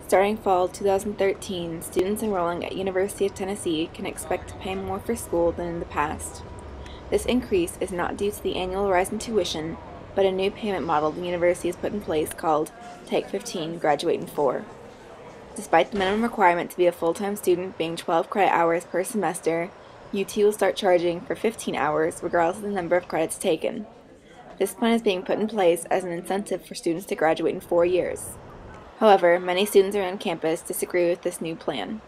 Starting fall 2013, students enrolling at University of Tennessee can expect to pay more for school than in the past. This increase is not due to the annual rise in tuition, but a new payment model the university has put in place called Take 15, Graduate in 4. Despite the minimum requirement to be a full-time student being 12 credit hours per semester, UT will start charging for 15 hours regardless of the number of credits taken. This plan is being put in place as an incentive for students to graduate in 4 years. However, many students around campus disagree with this new plan.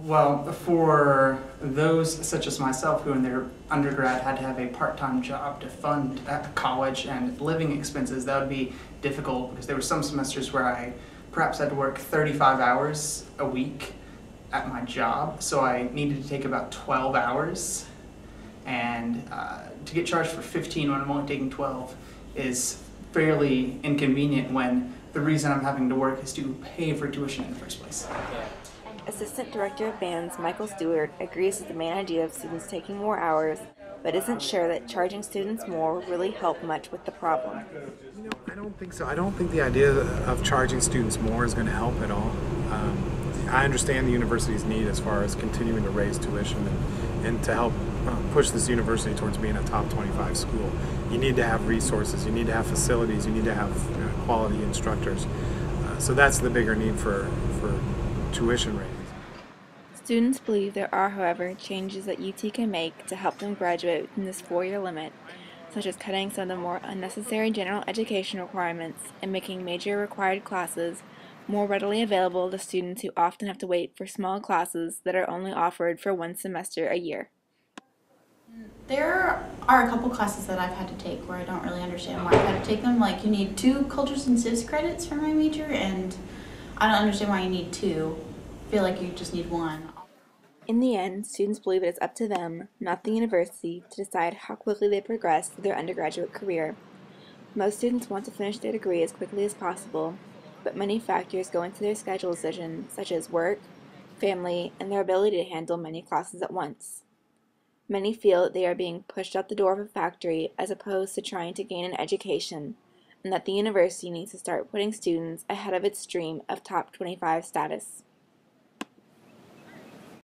Well, for those such as myself who in their undergrad had to have a part-time job to fund college and living expenses, that would be difficult because there were some semesters where I perhaps had to work 35 hours a week at my job, so I needed to take about 12 hours, and to get charged for 15 when I'm only taking 12 is fairly inconvenient when the reason I'm having to work is to pay for tuition in the first place. Assistant Director of Bands Michael Stewart agrees with the main idea of students taking more hours, but isn't sure that charging students more will really help much with the problem. I don't think so. I don't think the idea of charging students more is going to help at all. I understand the university's need as far as continuing to raise tuition and to help push this university towards being a top 25 school. You need to have resources, you need to have facilities, you need to have quality instructors. So that's the bigger need for tuition rates. Students believe there are, however, changes that UT can make to help them graduate within this 4-year limit, such as cutting some of the more unnecessary general education requirements and making major required classes more readily available to students who often have to wait for small classes that are only offered for one semester a year. There are a couple classes that I've had to take where I don't really understand why I've had to take them. Like, you need 2 cultures and civics credits for my major, and I don't understand why you need 2. I feel like you just need 1. In the end, students believe it is up to them, not the university, to decide how quickly they progress through their undergraduate career. Most students want to finish their degree as quickly as possible, but many factors go into their schedule decision, such as work, family, and their ability to handle many classes at once. Many feel that they are being pushed out the door of a factory as opposed to trying to gain an education, and that the university needs to start putting students ahead of its dream of top 25 status.